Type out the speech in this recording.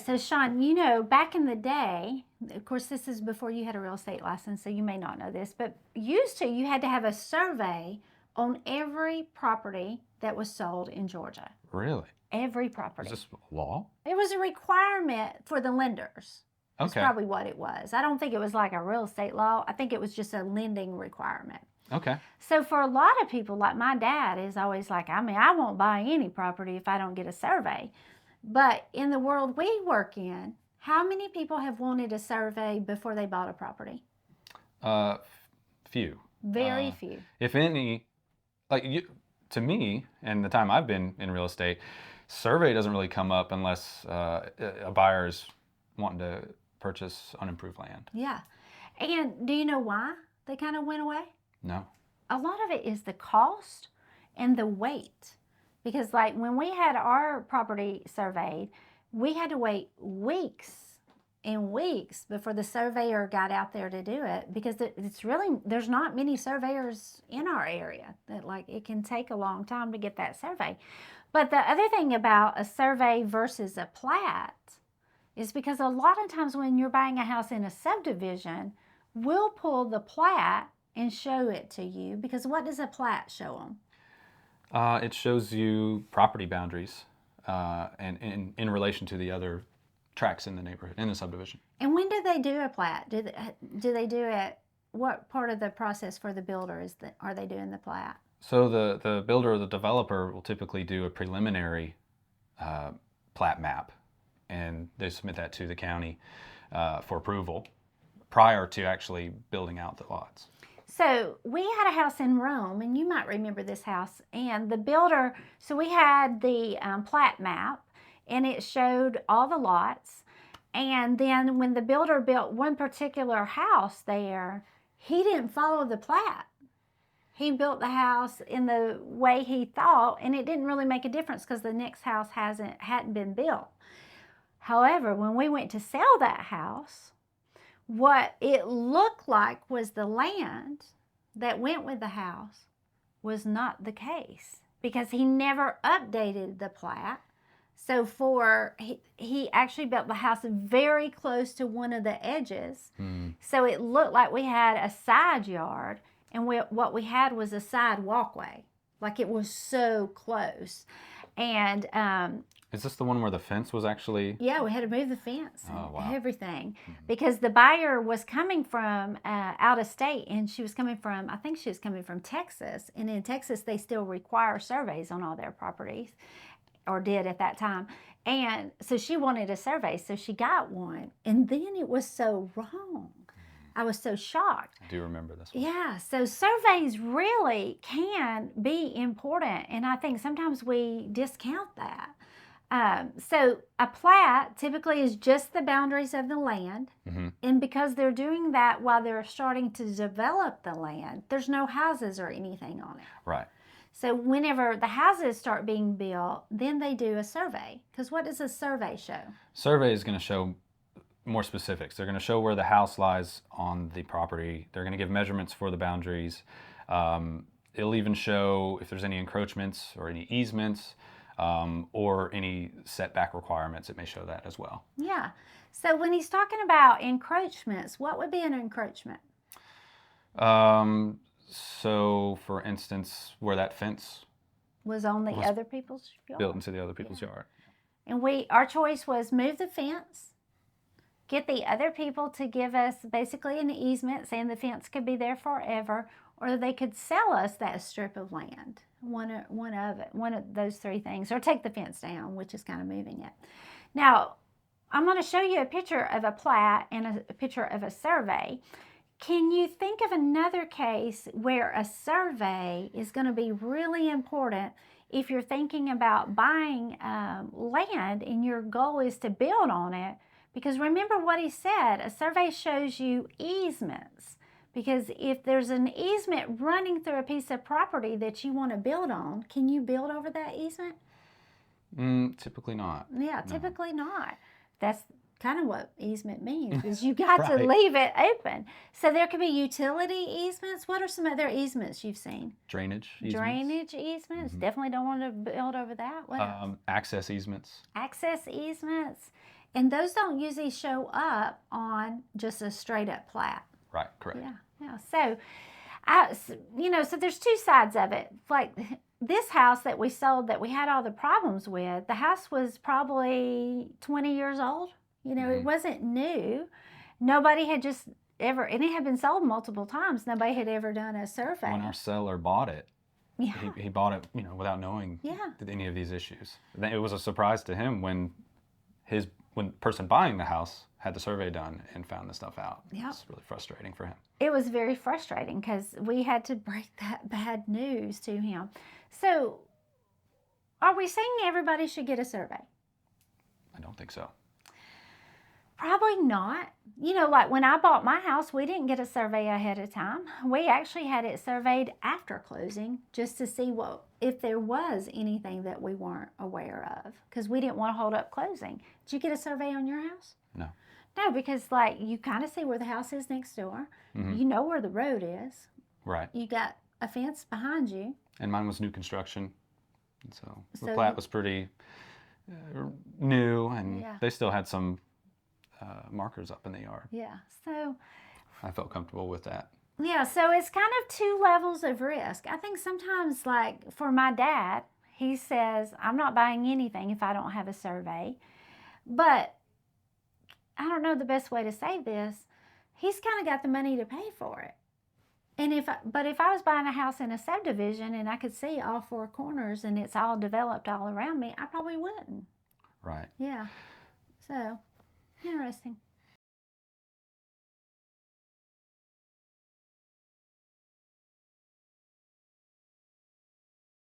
right, so Sean, back in the day, of course, this is before you had a real estate license, so you may not know this, but you had to have a survey on every property that was sold in Georgia. Really? Every Is property. this law? It was a requirement for the lenders. That's Okay. probably what it was. I don't think it was like a real estate law. I think it was just a lending requirement. Okay. So for a lot of people, like my dad is always like, I won't buy any property if I don't get a survey. But in the world we work in, how many people have wanted a survey before they bought a property? Few. Very few. If any, to me, and the time I've been in real estate, survey doesn't really come up unless a buyer's wanting to purchase unimproved land. Yeah. And do you know why they kind of went away? No. A lot of it is the cost and the wait. Because like when we had our property surveyed, we had to wait weeks and weeks before the surveyor got out there to do it, because there's not many surveyors in our area that it can take a long time to get that survey. But the other thing about a survey versus a plat is because a lot of times when you're buying a house in a subdivision, we'll pull the plat and show it to you, because what does a plat show them? It shows you property boundaries and in relation to the other tracts in the neighborhood, in the subdivision. And when do they do a plat? Do they do it? What part of the process for the builder are they doing the plat? So the builder or the developer will typically do a preliminary plat map, and they submit that to the county for approval prior to actually building out the lots. So we had a house in Rome, and you might remember this house, and the builder, so we had the plat map, and it showed all the lots. And then when the builder built one particular house there, he didn't follow the plat. He built the house in the way he thought, and it didn't really make a difference because the next house hadn't been built. However, when we went to sell that house, what it looked like was the land that went with the house was not the case, because he never updated the plat. So he actually built the house very close to one of the edges. So it looked like we had a side yard, and what we had was a side walkway. Like it was so close. And is this the one where the fence was actually? Yeah, we had to move the fence and everything, because the buyer was coming from out of state, and I think she was coming from Texas. And in Texas, they still require surveys on all their properties, or did at that time. And so she wanted a survey, so she got one. And then it was so wrong. I was so shocked. I do remember this one. Yeah, so surveys really can be important, and I think sometimes we discount that. So a plat typically is just the boundaries of the land, and because they're doing that while they're starting to develop the land, there's no houses or anything on it. Right. So whenever the houses start being built, then they do a survey. Because what does a survey show? Survey is going to show more specifics. They're going to show where the house lies on the property. They're going to give measurements for the boundaries. It'll even show if there's any encroachments or any easements or any setback requirements. It may show that as well. Yeah. So when he's talking about encroachments, what would be an encroachment? So, for instance, where that fence was on the other people's yard. Built into the other people's yard. And our choice was move the fence, get the other people to give us basically an easement saying the fence could be there forever, or they could sell us that strip of land, one of those three things, or take the fence down, which is kind of moving it. Now, I'm going to show you a picture of a plat and a picture of a survey. Can you think of another case where a survey is going to be really important if you're thinking about buying land and your goal is to build on it? Because remember what he said, a survey shows you easements. Because if there's an easement running through a piece of property that you want to build on, can you build over that easement? Typically not. Yeah, No. typically not. That's kind of what easement means, is you got to leave it open. So there could be utility easements. What are some other easements you've seen? Drainage easements. Drainage easements. Definitely don't want to build over that. What else? Access easements. Access easements. And those don't usually show up on just a straight up plat. Right, correct. Yeah. So, so there's two sides of it. Like this house that we sold that we had all the problems with, the house was probably 20 years old. It wasn't new. Nobody had just ever, and it had been sold multiple times. Nobody had ever done a survey. When our seller bought it, Yeah. he bought it, without knowing any of these issues. It was a surprise to him when the person buying the house had the survey done and found the stuff out. Yep. It's really frustrating for him. It was very frustrating because we had to break that bad news to him. So, are we saying everybody should get a survey? I don't think so. Probably not. Like when I bought my house, we didn't get a survey ahead of time. We actually had it surveyed after closing just to see if there was anything that we weren't aware of, because we didn't want to hold up closing. Did you get a survey on your house? No. No, because you kind of see where the house is next door. Mm-hmm. You know where the road is. Right. You got a fence behind you. And mine was new construction. So the plat was pretty new, and they still had some markers up in the yard. Yeah, so I felt comfortable with that. Yeah, so it's kind of two levels of risk. I think sometimes, like for my dad, he says, I'm not buying anything if I don't have a survey. But I don't know the best way to say this. He's kind of got the money to pay for it. And if I was buying a house in a subdivision and I could see all four corners and it's all developed all around me, I probably wouldn't. Right. Yeah. So, interesting.